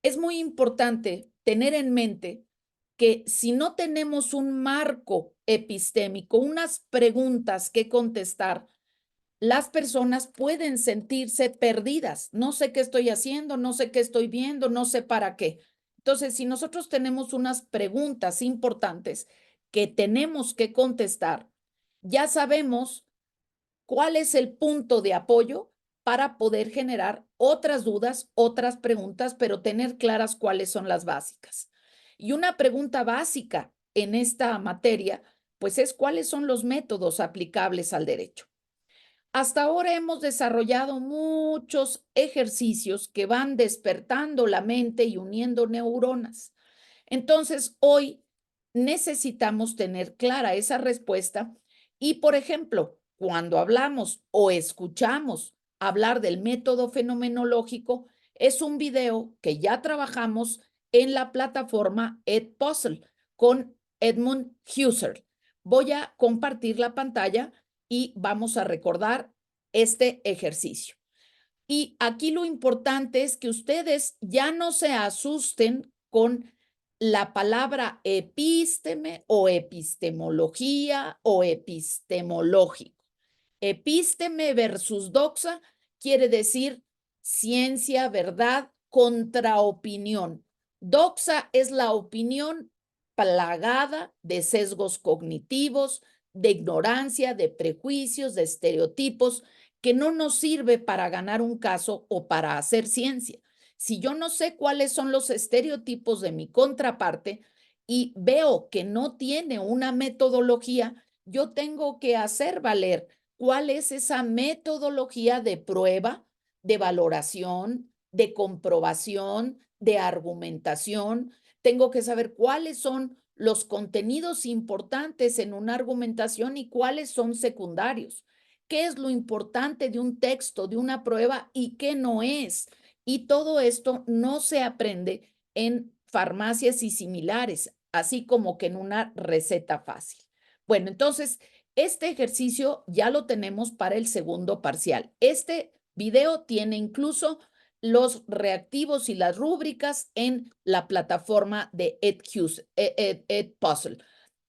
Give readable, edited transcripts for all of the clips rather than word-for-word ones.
Es muy importante tener en mente que si no tenemos un marco epistémico, unas preguntas que contestar, las personas pueden sentirse perdidas. No sé qué estoy haciendo, no sé qué estoy viendo, no sé para qué. Entonces, si nosotros tenemos unas preguntas importantes que tenemos que contestar, ya sabemos cuál es el punto de apoyo para poder generar otras dudas, otras preguntas, pero tener claras cuáles son las básicas. Y una pregunta básica en esta materia, pues es cuáles son los métodos aplicables al derecho. Hasta ahora hemos desarrollado muchos ejercicios que van despertando la mente y uniendo neuronas. Entonces, hoy necesitamos tener clara esa respuesta y, por ejemplo, cuando hablamos o escuchamos hablar del método fenomenológico, es un video que ya trabajamos en la plataforma Edpuzzle con Edmund Husserl. Voy a compartir la pantalla y vamos a recordar este ejercicio. Y aquí lo importante es que ustedes ya no se asusten con la palabra epísteme o epistemología o epistemológico. Epísteme versus doxa quiere decir ciencia, verdad, contra opinión. Doxa es la opinión plagada de sesgos cognitivos, de ignorancia, de prejuicios, de estereotipos, que no nos sirve para ganar un caso o para hacer ciencia. Si yo no sé cuáles son los estereotipos de mi contraparte y veo que no tiene una metodología, yo tengo que hacer valer cuál es esa metodología de prueba, de valoración, de comprobación, de argumentación. Tengo que saber cuáles son los contenidos importantes en una argumentación y cuáles son secundarios. ¿Qué es lo importante de un texto, de una prueba y qué no es? Y todo esto no se aprende en farmacias y similares, así como que en una receta fácil. Bueno, entonces, este ejercicio ya lo tenemos para el segundo parcial. Este video tiene incluso los reactivos y las rúbricas en la plataforma de Edpuzzle.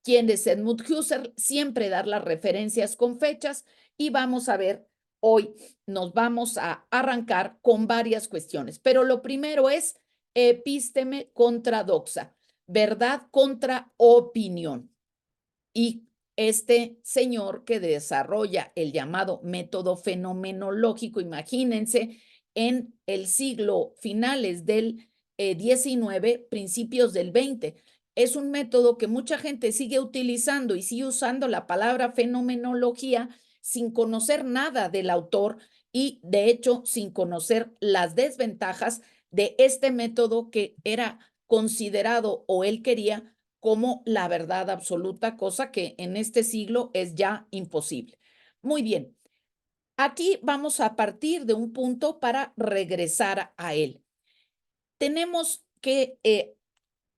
Quien es Edmund Husserl, siempre dar las referencias con fechas y vamos a ver, hoy nos vamos a arrancar con varias cuestiones, pero lo primero es epísteme contra doxa, verdad contra opinión. Y este señor que desarrolla el llamado método fenomenológico, imagínense, en el siglo finales del 19, principios del 20. Es un método que mucha gente sigue utilizando y sigue usando la palabra fenomenología sin conocer nada del autor y, de hecho, sin conocer las desventajas de este método que era considerado o él quería como la verdad absoluta, cosa que en este siglo es ya imposible. Muy bien, aquí vamos a partir de un punto para regresar a él. Tenemos que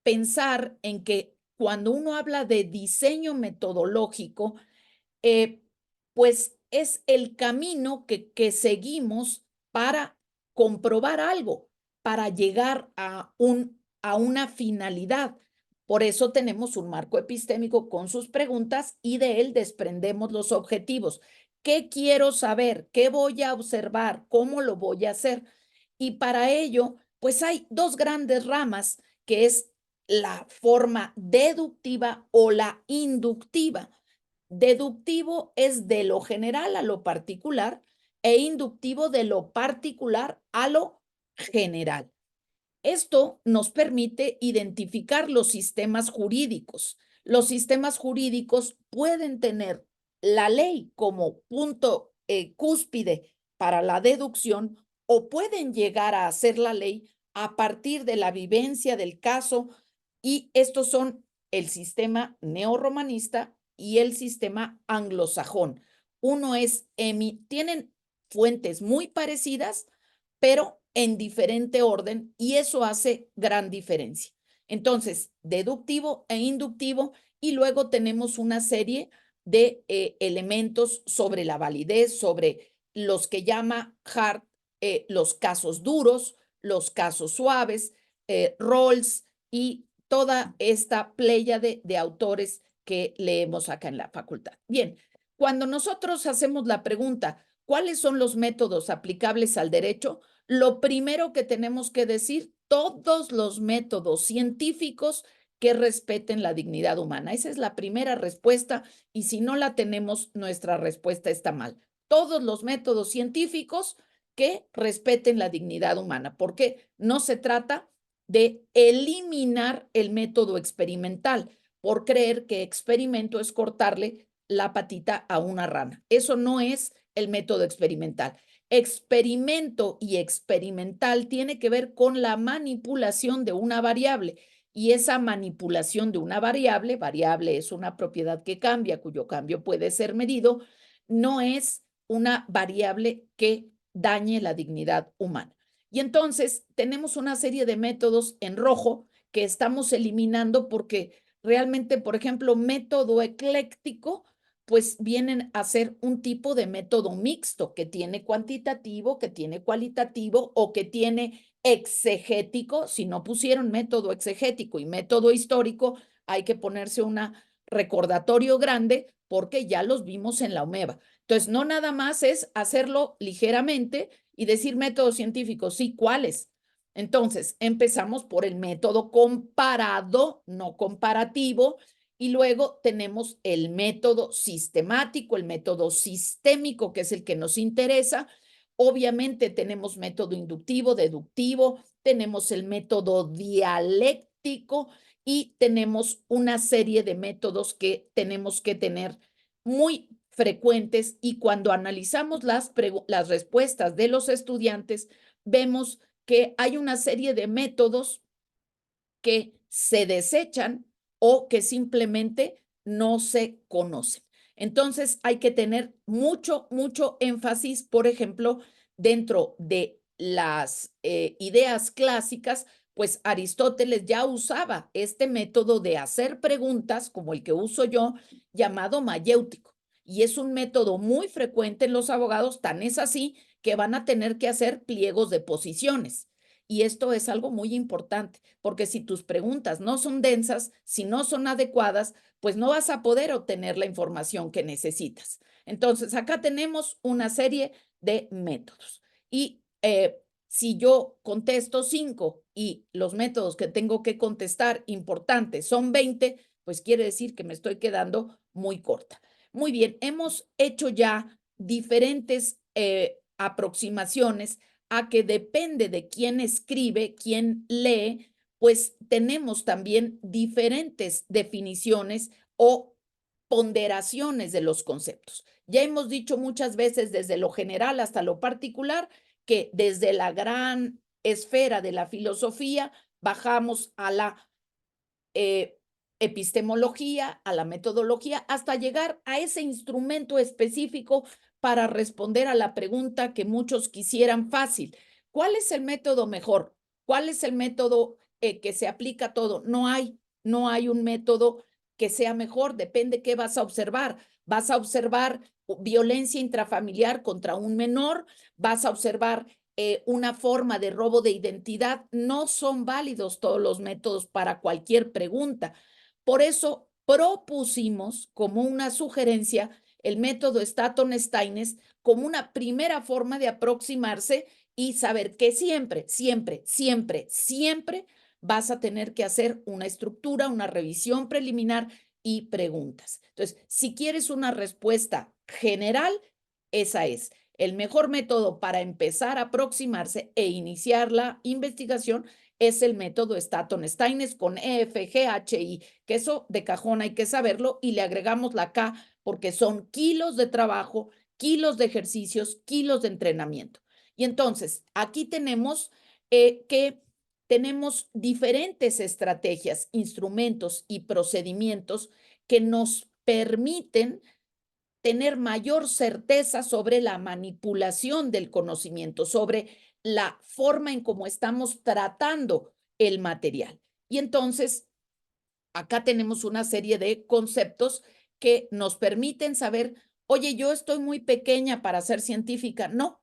pensar en que cuando uno habla de diseño metodológico, eh, pues es el camino que seguimos para comprobar algo, para llegar a una finalidad. Por eso tenemos un marco epistémico con sus preguntas y de él desprendemos los objetivos. ¿Qué quiero saber? ¿Qué voy a observar? ¿Cómo lo voy a hacer? Y para ello, pues hay dos grandes ramas, que es la forma deductiva o la inductiva. Deductivo es de lo general a lo particular e inductivo de lo particular a lo general. Esto nos permite identificar los sistemas jurídicos. Los sistemas jurídicos pueden tener la ley como punto cúspide para la deducción o pueden llegar a hacer la ley a partir de la vivencia del caso y estos son el sistema neorromanista y el sistema anglosajón. Uno es, tienen fuentes muy parecidas, pero en diferente orden y eso hace gran diferencia. Entonces, deductivo e inductivo y luego tenemos una serie de elementos sobre la validez, sobre los que llama Hart los casos duros, los casos suaves, Rawls y toda esta pléyade de autores que leemos acá en la facultad. Bien, cuando nosotros hacemos la pregunta, ¿cuáles son los métodos aplicables al derecho? Lo primero que tenemos que decir, todos los métodos científicos que respeten la dignidad humana. Esa es la primera respuesta y si no la tenemos, nuestra respuesta está mal. Todos los métodos científicos que respeten la dignidad humana, porque no se trata de eliminar el método experimental por creer que experimento es cortarle la patita a una rana. Eso no es el método experimental. Experimento y experimental tiene que ver con la manipulación de una variable y esa manipulación de una variable, variable es una propiedad que cambia, cuyo cambio puede ser medido, no es una variable que dañe la dignidad humana. Y entonces tenemos una serie de métodos en rojo que estamos eliminando porque realmente, por ejemplo, método ecléctico, pues vienen a ser un tipo de método mixto que tiene cuantitativo, que tiene cualitativo o que tiene exegético. Si no pusieron método exegético y método histórico, hay que ponerse un recordatorio grande porque ya los vimos en la OMEVA. Entonces, no nada más es hacerlo ligeramente y decir métodos científicos, sí, ¿cuáles? Entonces, empezamos por el método comparado, no comparativo, y luego tenemos el método sistemático, el método sistémico, que es el que nos interesa. Obviamente tenemos método inductivo, deductivo, tenemos el método dialéctico y tenemos una serie de métodos que tenemos que tener muy frecuentes y cuando analizamos las respuestas de los estudiantes, vemos que hay una serie de métodos que se desechan o que simplemente no se conocen. Entonces hay que tener mucho, mucho énfasis, por ejemplo, dentro de las ideas clásicas, pues Aristóteles ya usaba este método de hacer preguntas, como el que uso yo, llamado mayéutico. Y es un método muy frecuente en los abogados, tan es así que van a tener que hacer pliegos de posiciones. Y esto es algo muy importante, porque si tus preguntas no son densas, si no son adecuadas, pues no vas a poder obtener la información que necesitas. Entonces, acá tenemos una serie de métodos. Y si yo contesto 5 y los métodos que tengo que contestar importantes son 20, pues quiere decir que me estoy quedando muy corta. Muy bien, hemos hecho ya diferentes aproximaciones a que depende de quién escribe, quién lee, pues tenemos también diferentes definiciones o ponderaciones de los conceptos. Ya hemos dicho muchas veces desde lo general hasta lo particular que desde la gran esfera de la filosofía bajamos a la epistemología, a la metodología, hasta llegar a ese instrumento específico para responder a la pregunta que muchos quisieran fácil. ¿Cuál es el método mejor? ¿Cuál es el método que se aplica a todo? No hay un método que sea mejor, depende qué vas a observar. Vas a observar violencia intrafamiliar contra un menor, vas a observar una forma de robo de identidad. No son válidos todos los métodos para cualquier pregunta. Por eso propusimos como una sugerencia el método Staton-Steines como una primera forma de aproximarse y saber que siempre, siempre, siempre, siempre vas a tener que hacer una estructura, una revisión preliminar y preguntas. Entonces, si quieres una respuesta general, esa es. El mejor método para empezar a aproximarse e iniciar la investigación es el método Staton-Steines con EFGHI, que eso de cajón hay que saberlo y le agregamos la K porque son kilos de trabajo, kilos de ejercicios, kilos de entrenamiento. Y entonces, aquí tenemos que tenemos diferentes estrategias, instrumentos y procedimientos que nos permiten tener mayor certeza sobre la manipulación del conocimiento, sobre la forma en cómo estamos tratando el material. Y entonces, acá tenemos una serie de conceptos que nos permiten saber, oye, yo estoy muy pequeña para ser científica. No,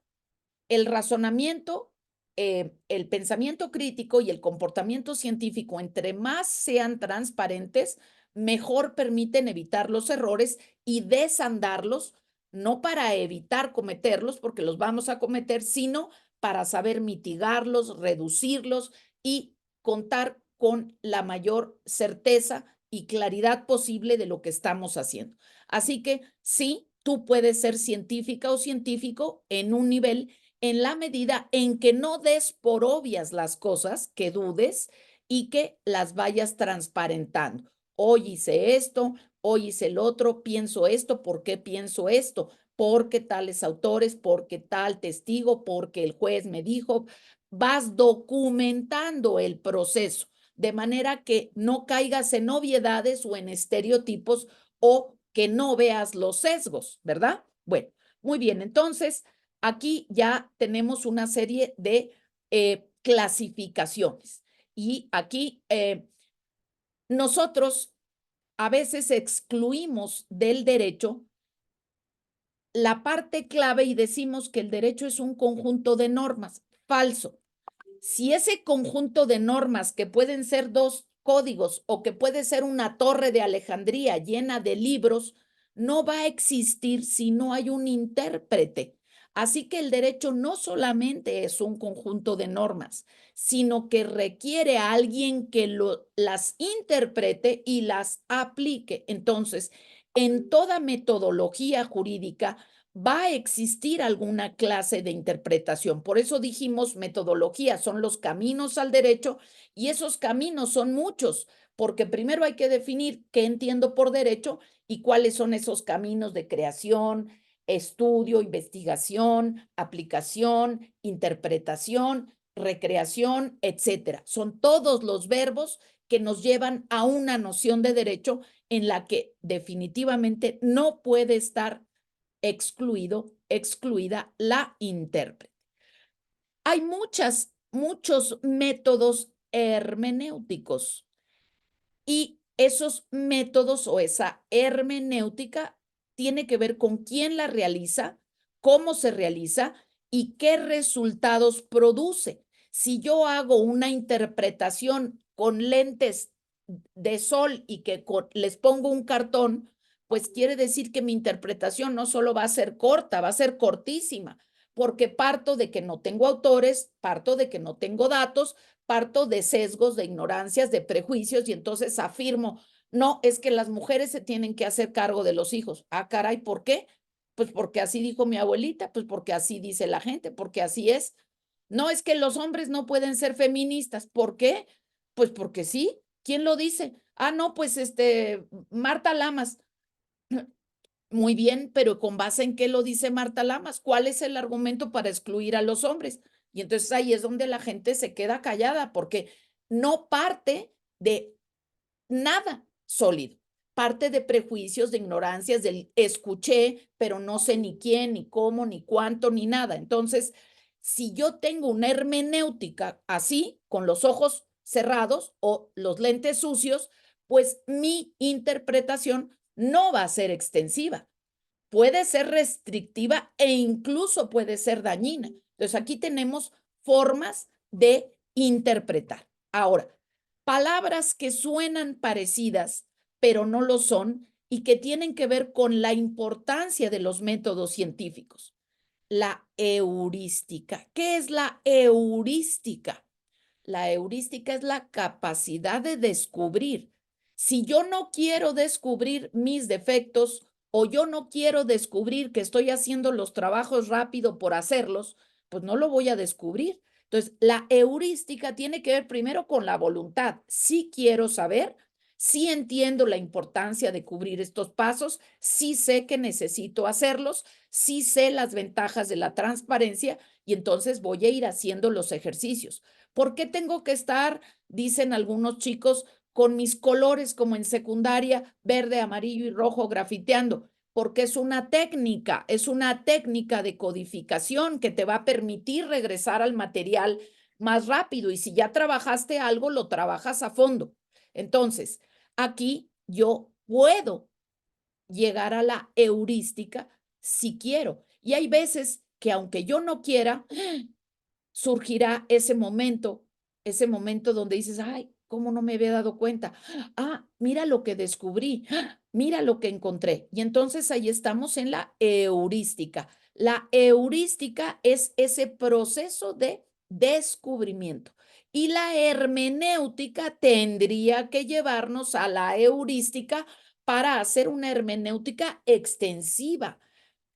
el razonamiento el pensamiento crítico y el comportamiento científico, entre más sean transparentes, mejor permiten evitar los errores y desandarlos, no para evitar cometerlos, porque los vamos a cometer, sino para saber mitigarlos, reducirlos y contar con la mayor certeza y claridad posible de lo que estamos haciendo. Así que sí, tú puedes ser científica o científico en un nivel en la medida en que no des por obvias las cosas, que dudes y que las vayas transparentando. Hoy hice esto, hoy hice el otro, pienso esto, ¿por qué pienso esto? Porque tales autores, porque tal testigo, porque el juez me dijo. Vas documentando el proceso de manera que no caigas en obviedades o en estereotipos o que no veas los sesgos, ¿verdad? Bueno, muy bien, entonces aquí ya tenemos una serie de clasificaciones y aquí nosotros a veces excluimos del derecho la parte clave y decimos que el derecho es un conjunto de normas. Falso. Si ese conjunto de normas, que pueden ser 2 códigos o que puede ser una torre de Alejandría llena de libros, no va a existir si no hay un intérprete. Así que el derecho no solamente es un conjunto de normas, sino que requiere a alguien que las interprete y las aplique. Entonces, en toda metodología jurídica va a existir alguna clase de interpretación. Por eso dijimos metodología, son los caminos al derecho y esos caminos son muchos, porque primero hay que definir qué entiendo por derecho y cuáles son esos caminos de creación, estudio, investigación, aplicación, interpretación, recreación, etcétera. Son todos los verbos que nos llevan a una noción de derecho en la que definitivamente no puede estar excluida la intérprete. Hay muchos métodos hermenéuticos y esos métodos o esa hermenéutica tiene que ver con quién la realiza, cómo se realiza y qué resultados produce. Si yo hago una interpretación con lentes de sol y que les pongo un cartón, pues quiere decir que mi interpretación no solo va a ser corta, va a ser cortísima, porque parto de que no tengo autores, parto de que no tengo datos, parto de sesgos, de ignorancias, de prejuicios y entonces afirmo, no, es que las mujeres se tienen que hacer cargo de los hijos. Ah, caray, ¿por qué? Pues porque así dijo mi abuelita, pues porque así dice la gente, porque así es. No, es que los hombres no pueden ser feministas. ¿Por qué? Pues porque sí. ¿Quién lo dice? Ah, no, pues Marta Lamas. Muy bien, pero ¿con base en qué lo dice Marta Lamas? ¿Cuál es el argumento para excluir a los hombres? Y entonces ahí es donde la gente se queda callada porque no parte de nada sólido. Parte de prejuicios, de ignorancias, del escuché, pero no sé ni quién, ni cómo, ni cuánto, ni nada. Entonces, si yo tengo una hermenéutica así, con los ojos cerrados o los lentes sucios, pues mi interpretación no va a ser extensiva. Puede ser restrictiva e incluso puede ser dañina. Entonces, aquí tenemos formas de interpretar. Ahora, palabras que suenan parecidas, pero no lo son y que tienen que ver con la importancia de los métodos científicos. La heurística. ¿Qué es la heurística? La heurística es la capacidad de descubrir. Si yo no quiero descubrir mis defectos o yo no quiero descubrir que estoy haciendo los trabajos rápido por hacerlos, pues no lo voy a descubrir. Entonces, la heurística tiene que ver primero con la voluntad. Sí quiero saber, sí entiendo la importancia de cubrir estos pasos, sí sé que necesito hacerlos, sí sé las ventajas de la transparencia y entonces voy a ir haciendo los ejercicios. ¿Por qué tengo que estar, dicen algunos chicos, con mis colores como en secundaria, verde, amarillo y rojo, grafiteando? Porque es una técnica de codificación que te va a permitir regresar al material más rápido y si ya trabajaste algo, lo trabajas a fondo. Entonces, aquí yo puedo llegar a la heurística si quiero. Y hay veces que aunque yo no quiera, surgirá ese momento donde dices, ay, ¿cómo no me había dado cuenta? Ah, mira lo que descubrí, mira lo que encontré. Y entonces ahí estamos en la heurística. La heurística es ese proceso de descubrimiento. Y la hermenéutica tendría que llevarnos a la heurística para hacer una hermenéutica extensiva,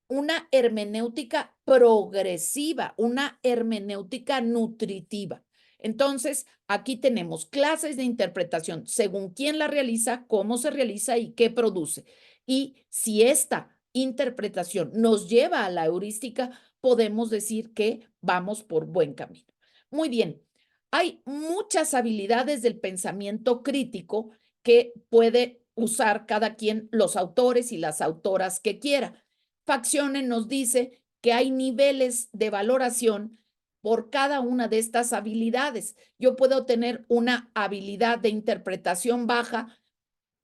una hermenéutica progresiva, una hermenéutica nutritiva. Entonces, aquí tenemos clases de interpretación según quién la realiza, cómo se realiza y qué produce. Y si esta interpretación nos lleva a la heurística, podemos decir que vamos por buen camino. Muy bien, hay muchas habilidades del pensamiento crítico que puede usar cada quien, los autores y las autoras que quiera. Facciones nos dice que hay niveles de valoración por cada una de estas habilidades. Yo puedo tener una habilidad de interpretación baja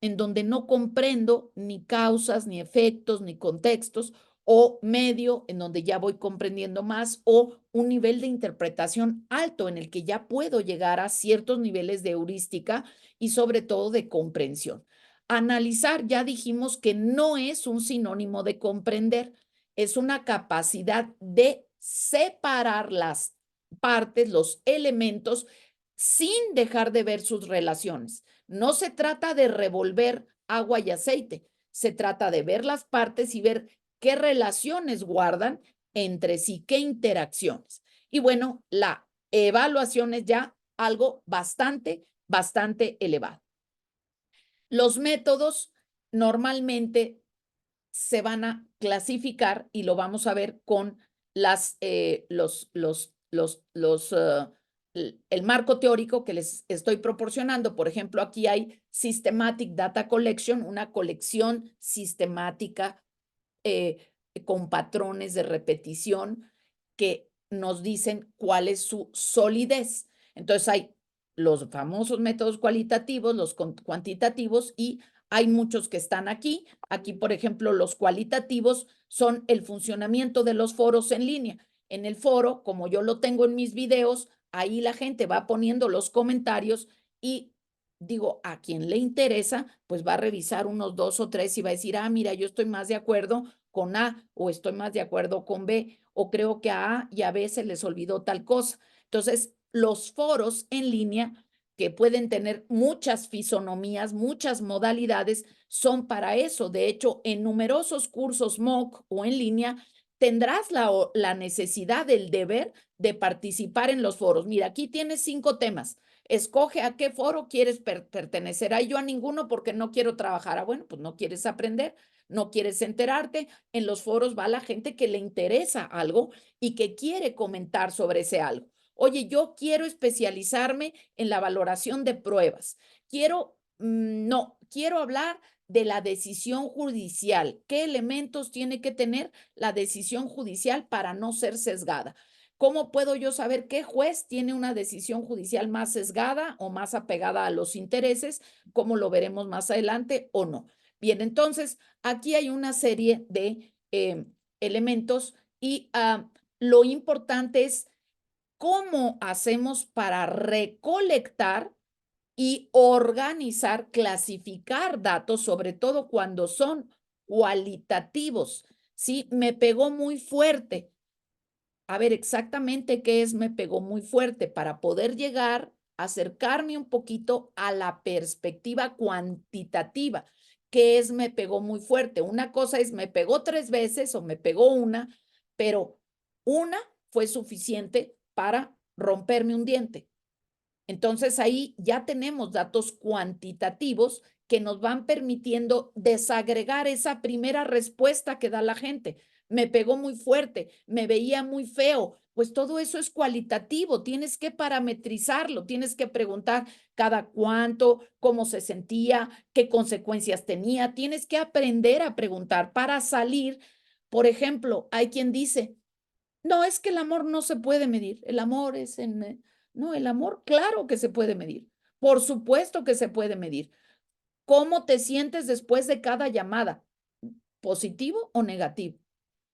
en donde no comprendo ni causas, ni efectos, ni contextos, o medio, en donde ya voy comprendiendo más, o un nivel de interpretación alto, en el que ya puedo llegar a ciertos niveles de heurística y sobre todo de comprensión. Analizar, ya dijimos que no es un sinónimo de comprender, es una capacidad de separar las partes, los elementos, sin dejar de ver sus relaciones. No se trata de revolver agua y aceite, se trata de ver las partes y ver qué relaciones guardan entre sí, qué interacciones. Y bueno, la evaluación es ya algo bastante elevado. Los métodos normalmente se van a clasificar y lo vamos a ver con el marco teórico que les estoy proporcionando. Por ejemplo, aquí hay Systematic Data Collection, una colección sistemática con patrones de repetición que nos dicen cuál es su solidez. Entonces hay los famosos métodos cualitativos, los cuantitativos, y hay muchos que están aquí. Aquí, por ejemplo, los cualitativos son el funcionamiento de los foros en línea. En el foro, como yo lo tengo en mis videos, ahí la gente va poniendo los comentarios y digo, a quien le interesa, pues va a revisar unos 2 o 3 y va a decir, ah, mira, yo estoy más de acuerdo con A, o estoy más de acuerdo con B, o creo que a A y a B se les olvidó tal cosa. Entonces, los foros en línea, que pueden tener muchas fisonomías, muchas modalidades, son para eso. De hecho, en numerosos cursos MOOC o en línea, tendrás la necesidad, el deber de participar en los foros. Mira, aquí tienes 5 temas. Escoge a qué foro quieres pertenecer. Ay, yo a ninguno porque no quiero trabajar. Ah, bueno, pues no quieres aprender, no quieres enterarte. En los foros va la gente que le interesa algo y que quiere comentar sobre ese algo. Oye, yo quiero especializarme en la valoración de pruebas. Quiero hablar de la decisión judicial. ¿Qué elementos tiene que tener la decisión judicial para no ser sesgada? ¿Cómo puedo yo saber qué juez tiene una decisión judicial más sesgada o más apegada a los intereses? ¿Cómo lo veremos más adelante o no? Bien, entonces aquí hay una serie de elementos y lo importante es cómo hacemos para recolectar y organizar, clasificar datos, sobre todo cuando son cualitativos. Sí, me pegó muy fuerte. A ver, exactamente qué es me pegó muy fuerte para poder llegar, acercarme un poquito a la perspectiva cuantitativa. ¿Qué es me pegó muy fuerte? Una cosa es me pegó 3 veces o me pegó una, pero una fue suficiente para romperme un diente. Entonces ahí ya tenemos datos cuantitativos que nos van permitiendo desagregar esa primera respuesta que da la gente. Me pegó muy fuerte, me veía muy feo. Pues todo eso es cualitativo, tienes que parametrizarlo, tienes que preguntar cada cuánto, cómo se sentía, qué consecuencias tenía, tienes que aprender a preguntar para salir. Por ejemplo, hay quien dice, no, es que el amor no se puede medir, el amor es en... No, el amor, claro que se puede medir. Por supuesto que se puede medir. ¿Cómo te sientes después de cada llamada? ¿Positivo o negativo?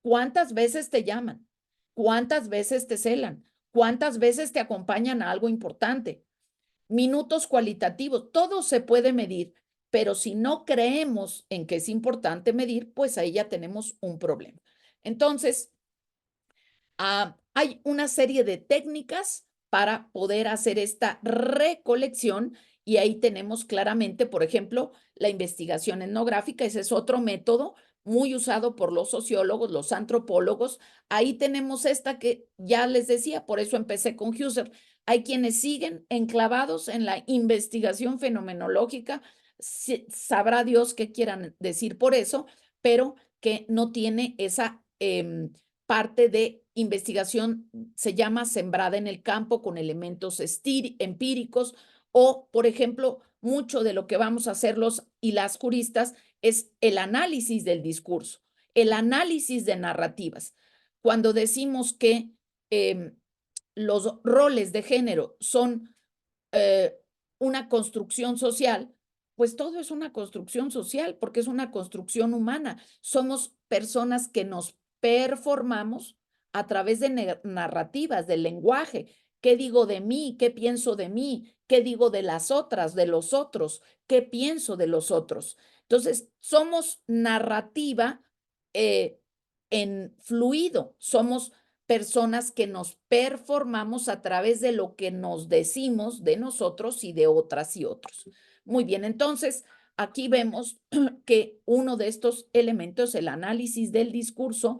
¿Cuántas veces te llaman? ¿Cuántas veces te celan? ¿Cuántas veces te acompañan a algo importante? Minutos cualitativos, todo se puede medir, pero si no creemos en que es importante medir, pues ahí ya tenemos un problema. Entonces, hay una serie de técnicas para poder hacer esta recolección y ahí tenemos claramente, por ejemplo, la investigación etnográfica, ese es otro método muy usado por los sociólogos, los antropólogos. Ahí tenemos esta que ya les decía, por eso empecé con Husserl. Hay quienes siguen enclavados en la investigación fenomenológica, sabrá Dios qué quieran decir por eso, pero que no tiene esa parte de investigación, se llama sembrada en el campo con elementos empíricos o, por ejemplo, mucho de lo que vamos a hacer los y las juristas es el análisis del discurso, el análisis de narrativas. Cuando decimos que los roles de género son una construcción social, pues todo es una construcción social porque es una construcción humana. Somos personas que nos performamos a través de narrativas, del lenguaje. ¿Qué digo de mí? ¿Qué pienso de mí? ¿Qué digo de las otras, de los otros? ¿Qué pienso de los otros? Entonces, somos narrativa en fluido, somos personas que nos performamos a través de lo que nos decimos de nosotros y de otras y otros. Muy bien, entonces aquí vemos que uno de estos elementos, el análisis del discurso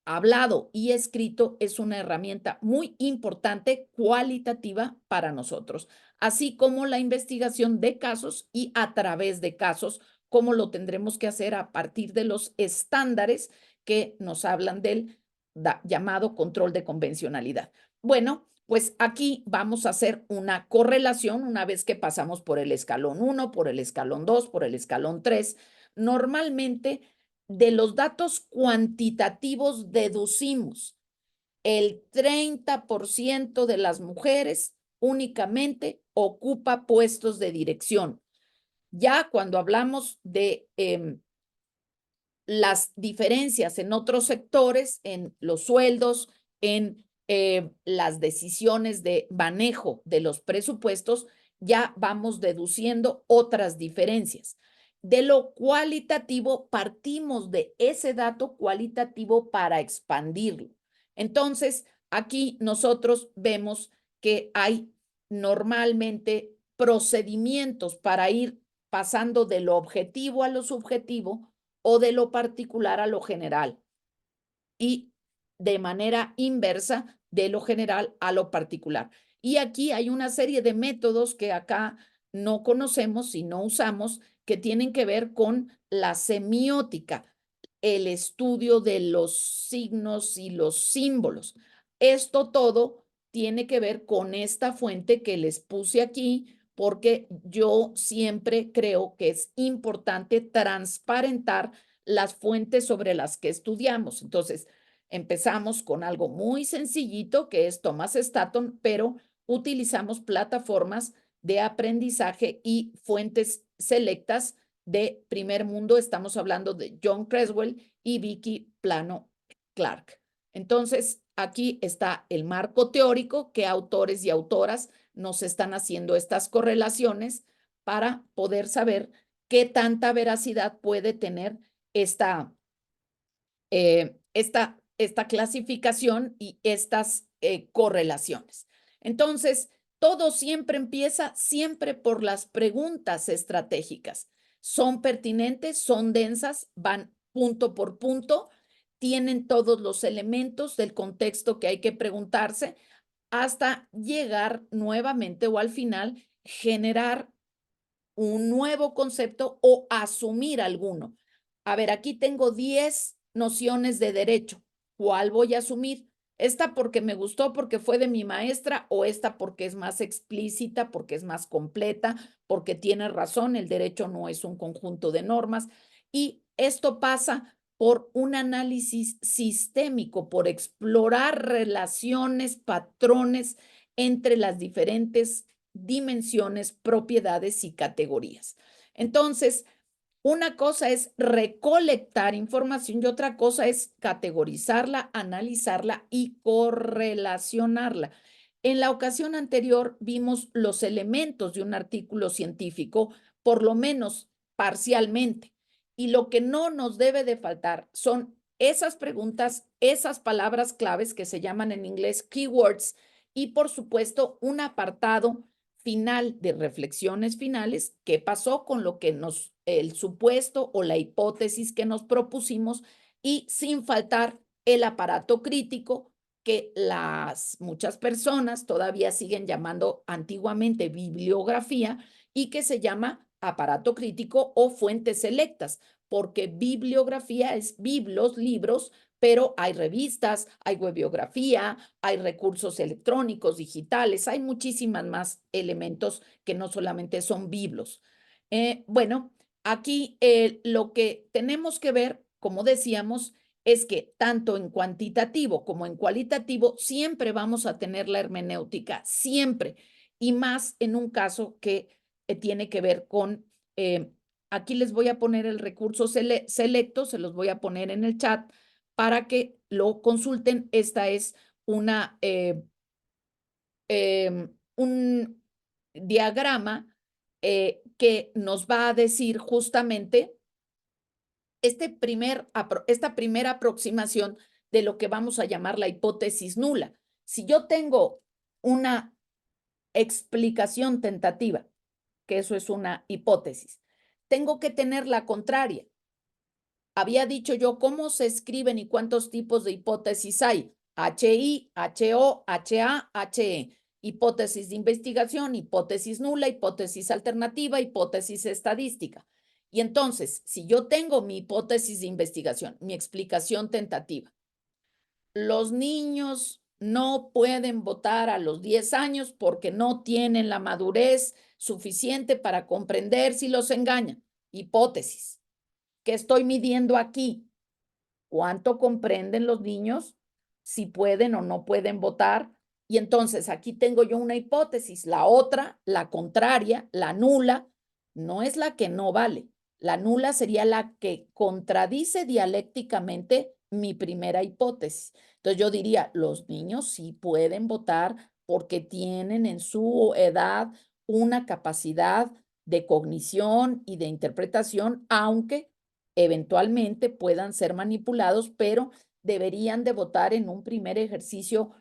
hablado y escrito, es una herramienta muy importante cualitativa para nosotros, así como la investigación de casos y a través de casos, como lo tendremos que hacer a partir de los estándares que nos hablan del llamado control de convencionalidad. Bueno, pues aquí vamos a hacer una correlación una vez que pasamos por el escalón 1, por el escalón 2, por el escalón 3. Normalmente, de los datos cuantitativos deducimos el 30% de las mujeres únicamente ocupa puestos de dirección. Ya cuando hablamos de las diferencias en otros sectores, en los sueldos, en las decisiones de manejo de los presupuestos, ya vamos deduciendo otras diferencias. De lo cualitativo, partimos de ese dato cualitativo para expandirlo. Entonces, aquí nosotros vemos que hay normalmente procedimientos para ir pasando de lo objetivo a lo subjetivo o de lo particular a lo general y de manera inversa de lo general a lo particular. Y aquí hay una serie de métodos que acá no conocemos y no usamos que tienen que ver con la semiótica, el estudio de los signos y los símbolos. Esto todo tiene que ver con esta fuente que les puse aquí, porque yo siempre creo que es importante transparentar las fuentes sobre las que estudiamos. Entonces, empezamos con algo muy sencillito que es Thomas Staton, pero utilizamos plataformas de aprendizaje y fuentes selectas de primer mundo. Estamos hablando de John Creswell y Vicky Plano Clark. Entonces, aquí está el marco teórico que autores y autoras nos están haciendo estas correlaciones para poder saber qué tanta veracidad puede tener esta clasificación y estas correlaciones. Entonces, todo siempre empieza siempre por las preguntas estratégicas. Son pertinentes, son densas, van punto por punto, tienen todos los elementos del contexto que hay que preguntarse hasta llegar nuevamente o al final generar un nuevo concepto o asumir alguno. A ver, aquí tengo 10 nociones de derecho. ¿Cuál voy a asumir? ¿Esta porque me gustó, porque fue de mi maestra, o esta porque es más explícita, porque es más completa, porque tiene razón, el derecho no es un conjunto de normas? Y esto pasa por un análisis sistémico, por explorar relaciones, patrones entre las diferentes dimensiones, propiedades y categorías. Entonces, Una cosa es recolectar información y otra cosa es categorizarla, analizarla y correlacionarla. En la ocasión anterior vimos los elementos de un artículo científico, por lo menos parcialmente. Y lo que no nos debe de faltar son esas preguntas, esas palabras claves que se llaman en inglés keywords y, por supuesto, un apartado final de reflexiones finales, qué pasó con lo que el supuesto o la hipótesis que nos propusimos y sin faltar el aparato crítico que muchas personas todavía siguen llamando antiguamente bibliografía y que se llama aparato crítico o fuentes selectas, porque bibliografía es biblos, libros, pero hay revistas, hay webbiografía, hay recursos electrónicos, digitales, hay muchísimas más elementos que no solamente son biblos. Bueno, aquí lo que tenemos que ver, como decíamos, es que tanto en cuantitativo como en cualitativo siempre vamos a tener la hermenéutica, siempre, y más en un caso que tiene que ver con, aquí les voy a poner el recurso selecto, se los voy a poner en el chat para que lo consulten. Esta es un diagrama que nos va a decir justamente esta primera aproximación de lo que vamos a llamar la hipótesis nula. Si yo tengo una explicación tentativa, que eso es una hipótesis, tengo que tener la contraria. Había dicho yo cómo se escriben y cuántos tipos de hipótesis hay. HI, HO, HA, HE. Hipótesis de investigación, hipótesis nula, hipótesis alternativa, hipótesis estadística. Y entonces, si yo tengo mi hipótesis de investigación, mi explicación tentativa, los niños no pueden votar a los 10 años porque no tienen la madurez suficiente para comprender si los engañan. Hipótesis. ¿Qué estoy midiendo aquí? ¿Cuánto comprenden los niños? Si pueden o no pueden votar. Y entonces aquí tengo yo una hipótesis. La otra, la contraria, la nula, no es la que no vale. La nula sería la que contradice dialécticamente mi primera hipótesis. Entonces yo diría, los niños sí pueden votar porque tienen en su edad una capacidad de cognición y de interpretación, aunque eventualmente puedan ser manipulados, pero deberían de votar en un primer ejercicio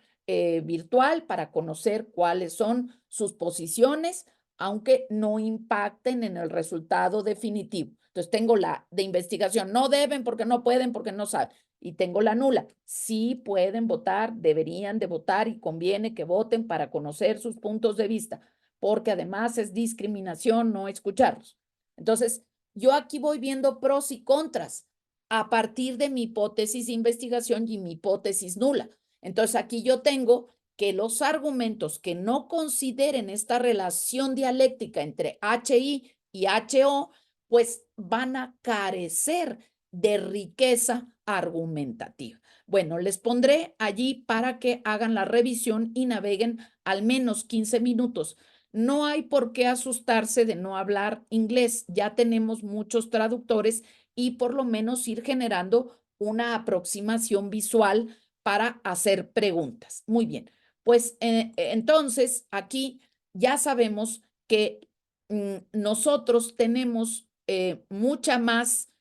virtual para conocer cuáles son sus posiciones, aunque no impacten en el resultado definitivo. Entonces tengo la de investigación, no deben porque no pueden, porque no saben. Y tengo la nula, sí pueden votar, deberían de votar y conviene que voten para conocer sus puntos de vista, porque además es discriminación no escucharlos. Entonces, yo aquí voy viendo pros y contras a partir de mi hipótesis de investigación y mi hipótesis nula. Entonces, aquí yo tengo que los argumentos que no consideren esta relación dialéctica entre HI y HO, pues van a carecer de riqueza argumentativa. Bueno, les pondré allí para que hagan la revisión y naveguen al menos 15 minutos. No hay por qué asustarse de no hablar inglés. Ya tenemos muchos traductores y por lo menos ir generando una aproximación visual para hacer preguntas. Muy bien, pues entonces aquí ya sabemos que nosotros tenemos mucha más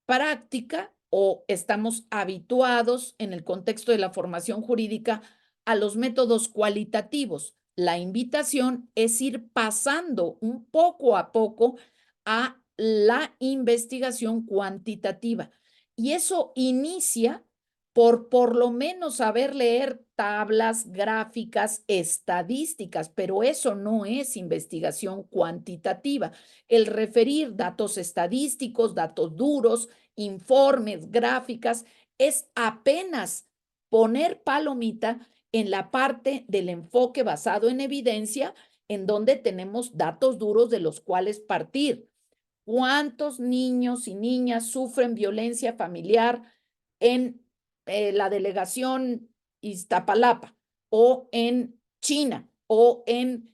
práctica o estamos habituados en el contexto de la formación jurídica a los métodos cualitativos. La invitación es ir pasando un poco a poco a la investigación cuantitativa. Y eso inicia por lo menos saber leer tablas, gráficas, estadísticas, pero eso no es investigación cuantitativa. El referir datos estadísticos, datos duros, informes, gráficas, es apenas poner palomita en la parte del enfoque basado en evidencia, en donde tenemos datos duros de los cuales partir. ¿Cuántos niños y niñas sufren violencia familiar en la delegación Iztapalapa o en China o en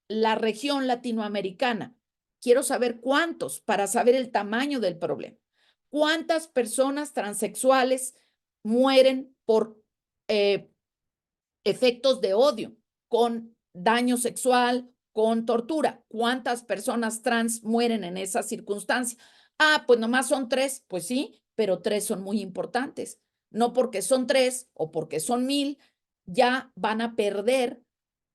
la región latinoamericana? Quiero saber cuántos para saber el tamaño del problema. ¿Cuántas personas transexuales mueren por efectos de odio, con daño sexual, con tortura? ¿Cuántas personas trans mueren en esa circunstancia? Ah, pues nomás son 3. Pues sí, pero 3 son muy importantes. No porque son 3 o porque son 1000, ya van a perder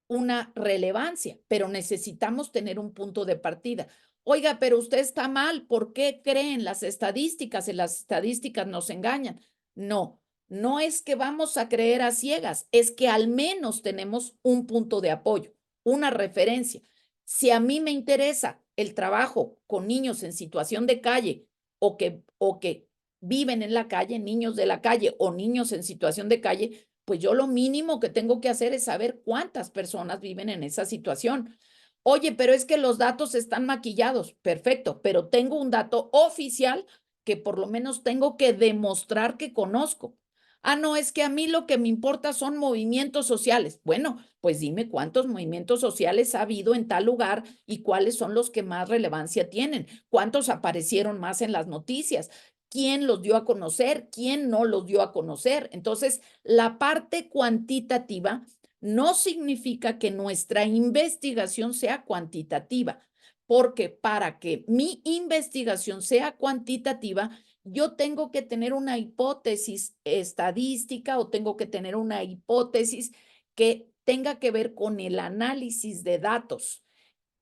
una relevancia, pero necesitamos tener un punto de partida. Oiga, pero usted está mal, ¿por qué creen las estadísticas? En las estadísticas nos engañan. No, no es que vamos a creer a ciegas, es que al menos tenemos un punto de apoyo, una referencia. Si a mí me interesa el trabajo con niños en situación de calle o que viven en la calle, niños de la calle o niños en situación de calle, pues yo lo mínimo que tengo que hacer es saber cuántas personas viven en esa situación. Oye, pero es que los datos están maquillados. Perfecto, pero tengo un dato oficial que por lo menos tengo que demostrar que conozco. Ah, no, es que a mí lo que me importa son movimientos sociales. Bueno, pues dime cuántos movimientos sociales ha habido en tal lugar y cuáles son los que más relevancia tienen, cuántos aparecieron más en las noticias, quién los dio a conocer, quién no los dio a conocer. Entonces, la parte cuantitativa no significa que nuestra investigación sea cuantitativa, porque para que mi investigación sea cuantitativa, yo tengo que tener una hipótesis estadística o tengo que tener una hipótesis que tenga que ver con el análisis de datos.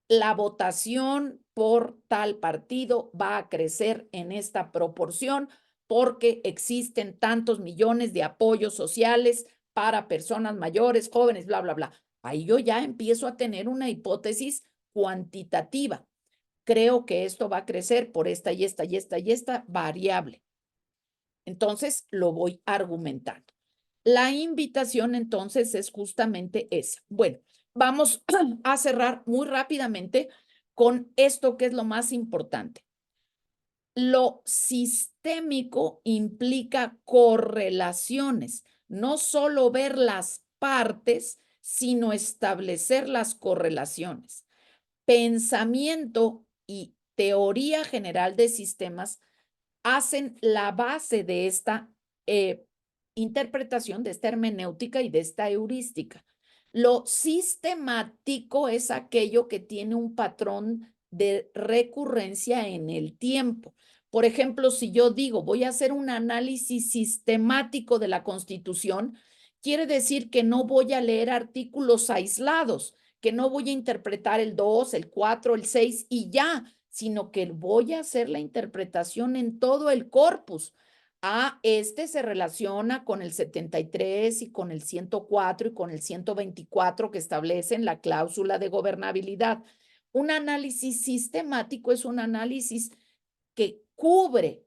La votación por tal partido va a crecer en esta proporción porque existen tantos millones de apoyos sociales para personas mayores, jóvenes, bla, bla, bla. Ahí yo ya empiezo a tener una hipótesis cuantitativa. Creo que esto va a crecer por esta y esta y esta y esta variable. Entonces lo voy argumentando. La invitación entonces es justamente esa. Bueno, vamos a cerrar muy rápidamente con esto que es lo más importante. Lo sistémico implica correlaciones, no solo ver las partes, sino establecer las correlaciones. Pensamiento y teoría general de sistemas hacen la base de esta interpretación, de esta hermenéutica y de esta heurística. Lo sistemático es aquello que tiene un patrón de recurrencia en el tiempo. Por ejemplo, si yo digo, voy a hacer un análisis sistemático de la Constitución, quiere decir que no voy a leer artículos aislados, que no voy a interpretar el 2, el 4, el 6 y ya, sino que voy a hacer la interpretación en todo el corpus. Ah, este se relaciona con el 73 y con el 104 y con el 124 que establecen la cláusula de gobernabilidad. Un análisis sistemático es un análisis que cubre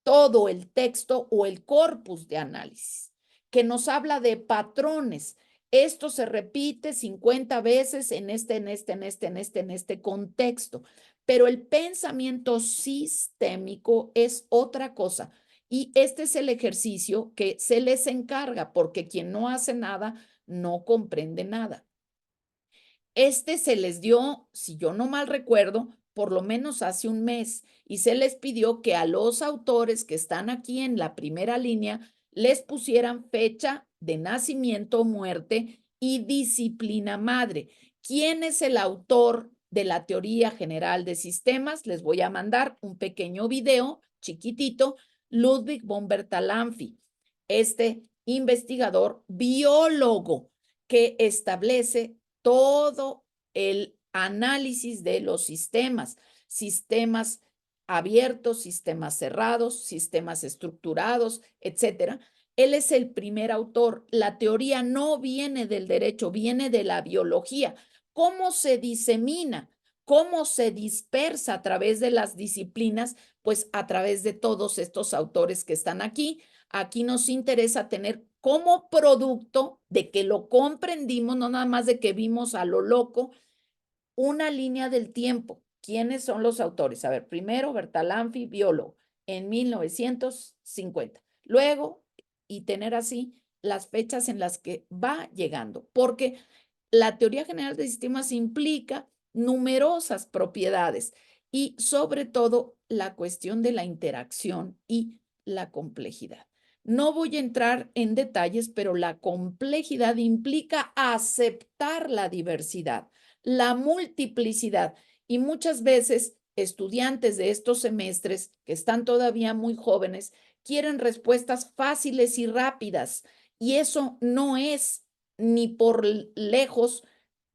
todo el texto o el corpus de análisis, que nos habla de patrones. Esto se repite 50 veces en este contexto, pero el pensamiento sistémico es otra cosa. Y este es el ejercicio que se les encarga, porque quien no hace nada no comprende nada. Este se les dio, si yo no mal recuerdo, por lo menos hace un mes, y se les pidió que a los autores que están aquí en la primera línea les pusieran fecha de nacimiento, muerte y disciplina madre. ¿Quién es el autor de la teoría general de sistemas? Les voy a mandar un pequeño video chiquitito. Ludwig von Bertalanffy, este investigador biólogo que establece todo el análisis de los sistemas, sistemas abiertos, sistemas cerrados, sistemas estructurados, etcétera. Él es el primer autor. La teoría no viene del derecho, viene de la biología. ¿Cómo se disemina? ¿Cómo se dispersa a través de las disciplinas? Pues a través de todos estos autores que están aquí. Aquí nos interesa tener como producto de que lo comprendimos, no nada más de que vimos a lo loco, una línea del tiempo. ¿Quiénes son los autores? A ver, primero Bertalanffy, biólogo, en 1950. Luego, y tener así las fechas en las que va llegando, porque la teoría general de sistemas implica numerosas propiedades y sobre todo la cuestión de la interacción y la complejidad. No voy a entrar en detalles, pero la complejidad implica aceptar la diversidad, la multiplicidad, y muchas veces estudiantes de estos semestres que están todavía muy jóvenes quieren respuestas fáciles y rápidas, y eso no es ni por lejos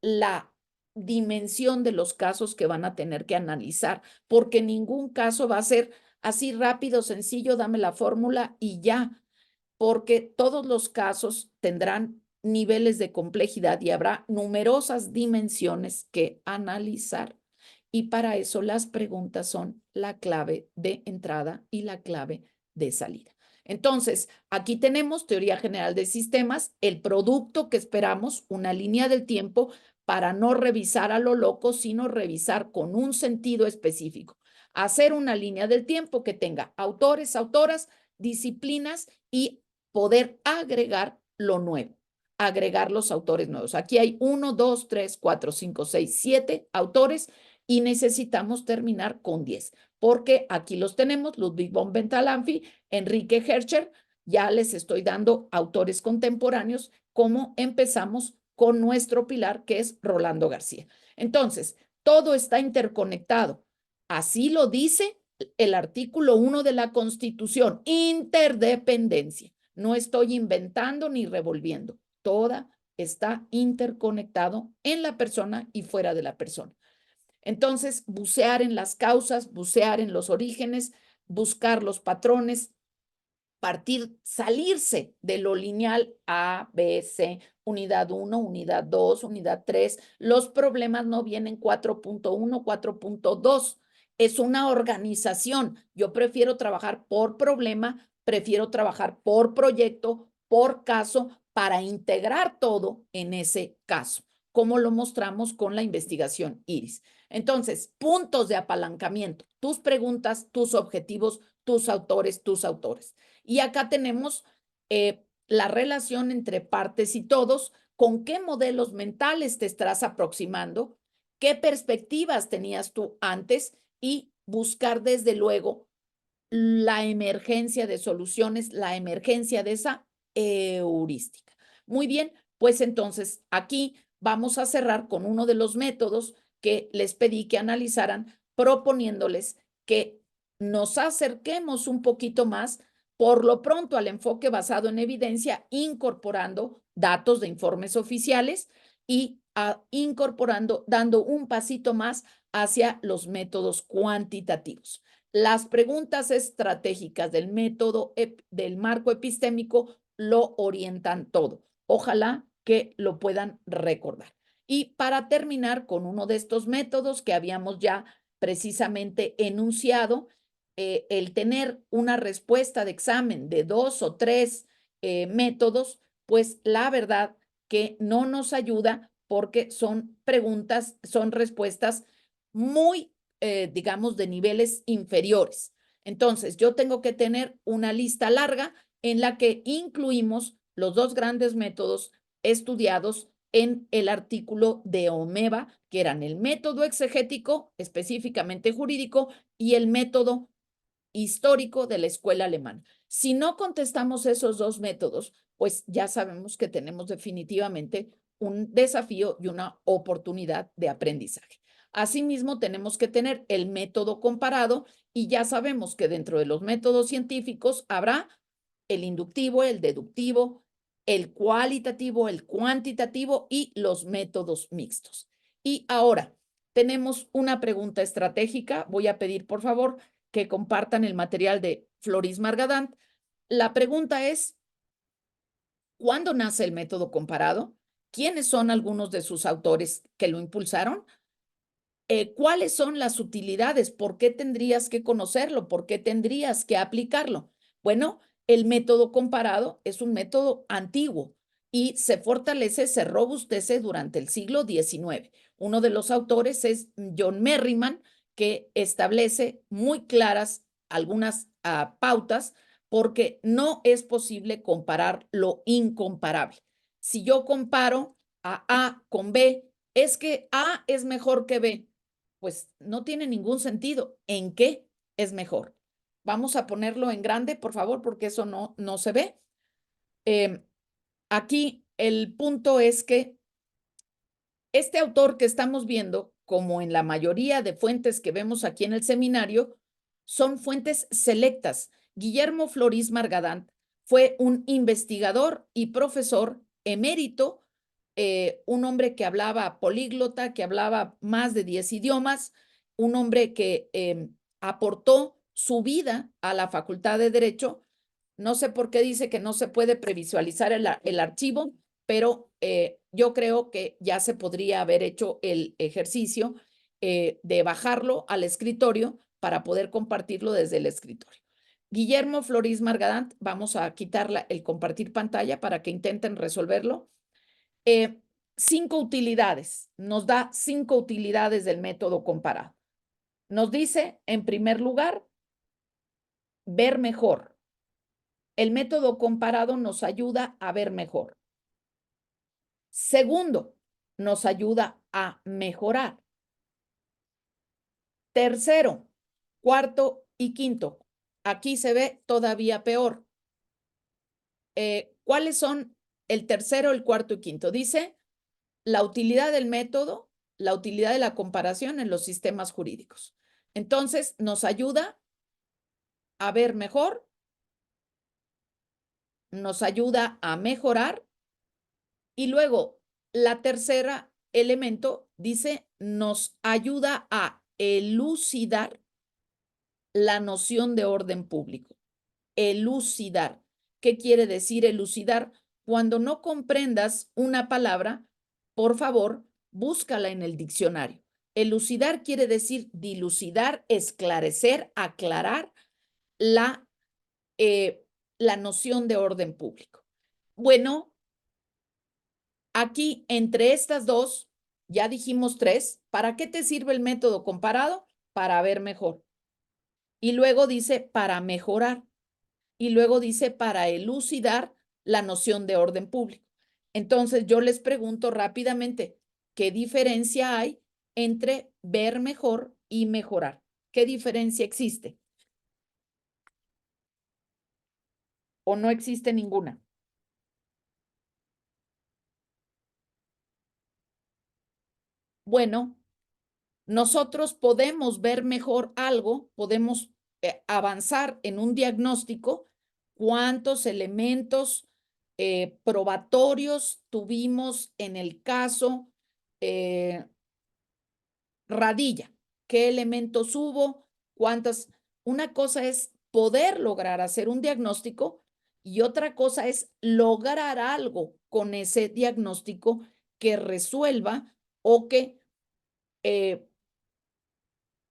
la dimensión de los casos que van a tener que analizar, porque ningún caso va a ser así rápido, sencillo, dame la fórmula y ya, porque todos los casos tendrán niveles de complejidad y habrá numerosas dimensiones que analizar. Y para eso las preguntas son la clave de entrada y la clave de salida. Entonces, aquí tenemos teoría general de sistemas, el producto que esperamos, una línea del tiempo para no revisar a lo loco, sino revisar con un sentido específico. Hacer una línea del tiempo que tenga autores, autoras, disciplinas y poder agregar lo nuevo, agregar los autores nuevos. Aquí hay 1, 2, 3, 4, 5, 6, 7 autores y necesitamos terminar con 10, porque aquí los tenemos, Ludwig von Bentalanffy, Enrique Hercher, ya les estoy dando autores contemporáneos, como empezamos con nuestro pilar, que es Rolando García. Entonces, todo está interconectado. Así lo dice el artículo 1 de la Constitución, interdependencia. No estoy inventando ni revolviendo. Toda está interconectado en la persona y fuera de la persona. Entonces, bucear en las causas, bucear en los orígenes, buscar los patrones, partir, salirse de lo lineal A, B, C, unidad 1, unidad 2, unidad 3. Los problemas no vienen 4.1, 4.2. Es una organización. Yo prefiero trabajar por problema, prefiero trabajar por proyecto, por caso, para integrar todo en ese caso, como lo mostramos con la investigación IRIS. Entonces, puntos de apalancamiento, tus preguntas, tus objetivos, tus autores, tus autores. Y acá tenemos la relación entre partes y todos, con qué modelos mentales te estás aproximando, qué perspectivas tenías tú antes y buscar desde luego la emergencia de soluciones, la emergencia de esa heurística. Muy bien, pues entonces aquí vamos a cerrar con uno de los métodos que les pedí que analizaran, proponiéndoles que nos acerquemos un poquito más, por lo pronto, al enfoque basado en evidencia, incorporando datos de informes oficiales y incorporando, dando un pasito más hacia los métodos cuantitativos. Las preguntas estratégicas del método del marco epistémico lo orientan todo. Ojalá que lo puedan recordar. Y para terminar con uno de estos métodos que habíamos ya precisamente enunciado, el tener una respuesta de examen de 2 o 3 métodos, pues la verdad que no nos ayuda, porque son preguntas, son respuestas muy, digamos, de niveles inferiores. Entonces, yo tengo que tener una lista larga en la que incluimos los dos grandes métodos estudiados en el artículo de OMEVA, que eran el método exegético, específicamente jurídico, y el método histórico de la escuela alemana. Si no contestamos esos dos métodos, pues ya sabemos que tenemos definitivamente un desafío y una oportunidad de aprendizaje. Asimismo, tenemos que tener el método comparado, y ya sabemos que dentro de los métodos científicos habrá el inductivo, el deductivo, el cualitativo, el cuantitativo y los métodos mixtos. Y ahora tenemos una pregunta estratégica. Voy a pedir, por favor, que compartan el material de Floris Margadant. La pregunta es, ¿cuándo nace el método comparado? ¿Quiénes son algunos de sus autores que lo impulsaron? ¿Cuáles son las utilidades? ¿Por qué tendrías que conocerlo? ¿Por qué tendrías que aplicarlo? Bueno, el método comparado es un método antiguo y se fortalece, se robustece durante el siglo XIX. Uno de los autores es John Merriman, que establece muy claras algunas pautas, porque no es posible comparar lo incomparable. Si yo comparo a A con B, es que A es mejor que B. pues no tiene ningún sentido. ¿En qué es mejor? Vamos a ponerlo en grande, por favor, porque eso no se ve. Aquí el punto es que este autor que estamos viendo, como en la mayoría de fuentes que vemos aquí en el seminario, son fuentes selectas. Guillermo Floris Margadant fue un investigador y profesor emérito, un hombre que hablaba políglota, que hablaba más de 10 idiomas, un hombre que aportó su vida a la Facultad de Derecho. No sé por qué dice que no se puede previsualizar el archivo, pero yo creo que ya se podría haber hecho el ejercicio de bajarlo al escritorio para poder compartirlo desde el escritorio. Guillermo Floris Margadant, vamos a quitar el compartir pantalla para que intenten resolverlo. 5 utilidades, nos da 5 utilidades del método comparado. Nos dice, en primer lugar, ver mejor. El método comparado nos ayuda a ver mejor. Segundo, nos ayuda a mejorar. Tercero, cuarto y quinto. Aquí se ve todavía peor. ¿Cuáles son el tercero, el cuarto y quinto? Dice la utilidad del método, la utilidad de la comparación en los sistemas jurídicos. Entonces, nos ayuda a ver mejor, nos ayuda a mejorar y luego la tercera elemento dice nos ayuda a elucidar la noción de orden público. Elucidar. ¿Qué quiere decir elucidar? Cuando no comprendas una palabra, por favor, búscala en el diccionario. Elucidar quiere decir dilucidar, esclarecer, aclarar la, la noción de orden público. Bueno, aquí entre estas dos, ya dijimos 3, ¿para qué te sirve el método comparado? Para ver mejor. Y luego dice para mejorar. Y luego dice para elucidar la noción de orden público. Entonces yo les pregunto rápidamente, ¿qué diferencia hay entre ver mejor y mejorar? ¿Qué diferencia existe? ¿O no existe ninguna? Bueno, nosotros podemos ver mejor algo, podemos avanzar en un diagnóstico, cuántos elementos probatorios tuvimos en el caso Radilla, qué elementos hubo, cuántas. Una cosa es poder lograr hacer un diagnóstico y otra cosa es lograr algo con ese diagnóstico que resuelva o que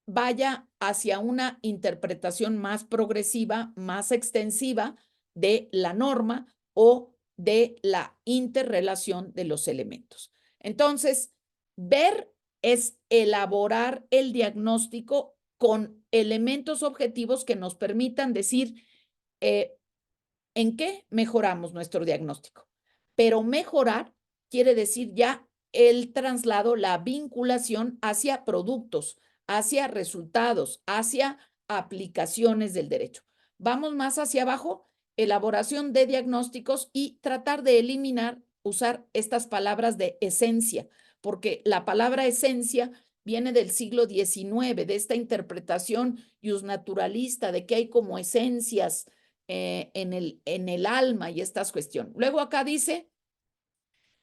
vaya hacia una interpretación más progresiva, más extensiva de la norma o de la interrelación de los elementos. Entonces, ver es elaborar el diagnóstico con elementos objetivos que nos permitan decir en qué mejoramos nuestro diagnóstico. Pero mejorar quiere decir ya el traslado, la vinculación hacia productos, hacia resultados, hacia aplicaciones del derecho. Vamos más hacia abajo, elaboración de diagnósticos y tratar de eliminar, usar estas palabras de esencia, porque la palabra esencia viene del siglo XIX, de esta interpretación naturalista de que hay como esencias en el alma y estas cuestiones. Luego acá dice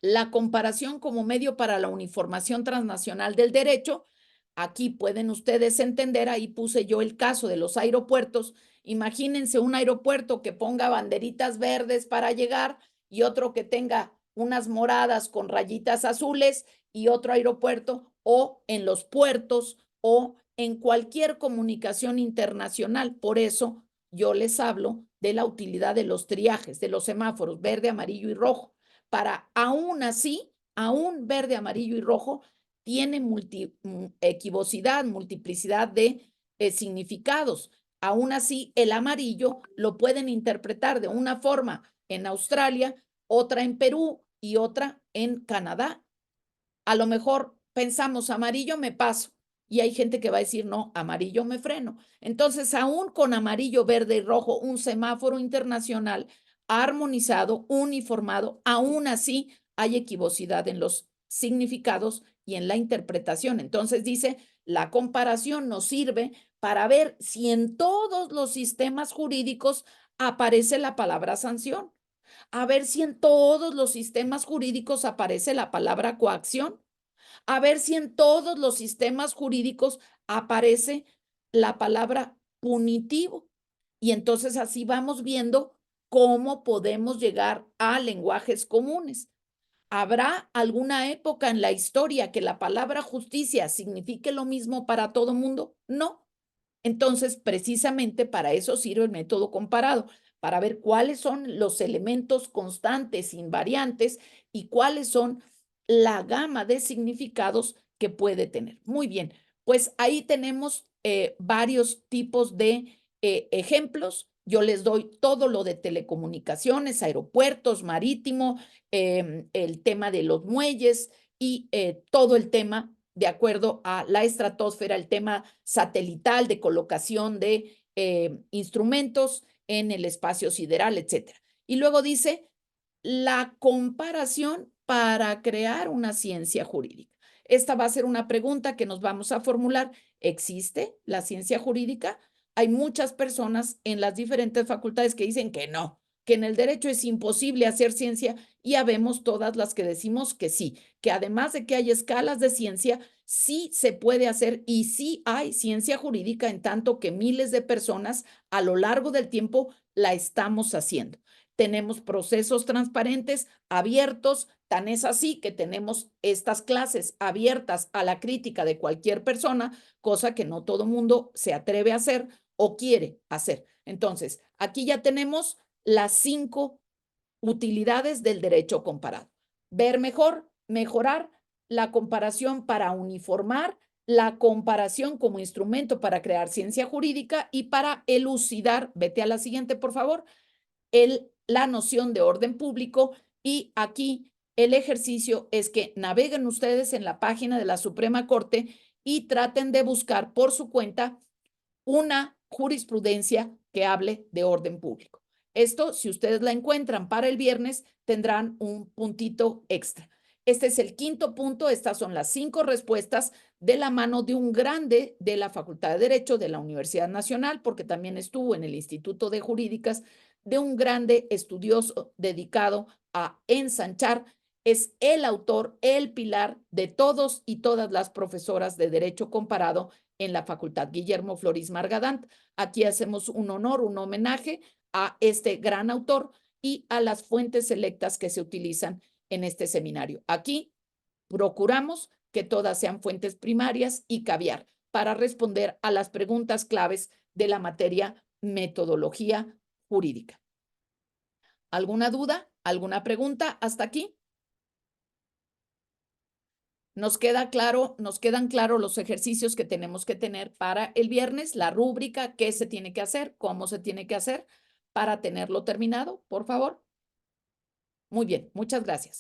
la comparación como medio para la uniformación transnacional del derecho. Aquí pueden ustedes entender, ahí puse yo el caso de los aeropuertos. Imagínense un aeropuerto que ponga banderitas verdes para llegar y otro que tenga unas moradas con rayitas azules y otro aeropuerto o en los puertos o en cualquier comunicación internacional. Por eso yo les hablo de la utilidad de los triajes, de los semáforos verde, amarillo y rojo para aún así, aún verde, amarillo y rojo, tiene equivocidad, multiplicidad de significados. Aún así, el amarillo lo pueden interpretar de una forma en Australia, otra en Perú y otra en Canadá. A lo mejor pensamos amarillo, me paso, Y hay gente que va a decir, no, amarillo me freno. Entonces, aún con amarillo, verde y rojo, un semáforo internacional armonizado, uniformado, aún así hay equivocidad en los significados y en la interpretación. Entonces dice, la comparación nos sirve para ver si en todos los sistemas jurídicos aparece la palabra sanción, a ver si en todos los sistemas jurídicos aparece la palabra coacción, a ver si en todos los sistemas jurídicos aparece la palabra punitivo. Y entonces así vamos viendo cómo podemos llegar a lenguajes comunes. ¿Habrá alguna época en la historia que la palabra justicia signifique lo mismo para todo mundo? No. Entonces, precisamente para eso sirve el método comparado, para ver cuáles son los elementos constantes, invariantes y cuáles son la gama de significados que puede tener. Muy bien, pues ahí tenemos varios tipos de ejemplos. Yo les doy todo lo de telecomunicaciones, aeropuertos, marítimo, el tema de los muelles y todo el tema de acuerdo a la estratosfera, el tema satelital de colocación de instrumentos en el espacio sideral, etcétera. Y luego dice la comparación para crear una ciencia jurídica. Esta va a ser una pregunta que nos vamos a formular. ¿Existe la ciencia jurídica? Hay muchas personas en las diferentes facultades que dicen que no, que en el derecho es imposible hacer ciencia y habemos todas las que decimos que sí, que además de que hay escalas de ciencia, sí se puede hacer y sí hay ciencia jurídica en tanto que miles de personas a lo largo del tiempo la estamos haciendo. Tenemos procesos transparentes, abiertos, tan es así que tenemos estas clases abiertas a la crítica de cualquier persona, cosa que no todo mundo se atreve a hacer o quiere hacer. Entonces, aquí ya tenemos las 5 utilidades del derecho comparado. Ver mejor, mejorar, la comparación para uniformar, la comparación como instrumento para crear ciencia jurídica y para elucidar, vete a la siguiente, por favor, la noción de orden público. Y aquí el ejercicio es que naveguen ustedes en la página de la Suprema Corte y traten de buscar por su cuenta una jurisprudencia que hable de orden público. Esto, si ustedes la encuentran para el viernes, tendrán un puntito extra. Este es el quinto punto. Estas son las 5 respuestas de la mano de un grande de la Facultad de Derecho de la Universidad Nacional, porque también estuvo en el Instituto de Jurídicas, de un grande estudioso dedicado a ensanchar. Es el autor, el pilar de todos y todas las profesoras de Derecho Comparado en la facultad, Guillermo Floris Margadant. Aquí hacemos un honor, un homenaje a este gran autor y a las fuentes selectas que se utilizan en este seminario. Aquí procuramos que todas sean fuentes primarias y caviar para responder a las preguntas claves de la materia metodología jurídica. ¿Alguna duda? ¿Alguna pregunta hasta aquí? Nos quedan claros los ejercicios que tenemos que tener para el viernes, la rúbrica, qué se tiene que hacer, cómo se tiene que hacer para tenerlo terminado, por favor. Muy bien, muchas gracias.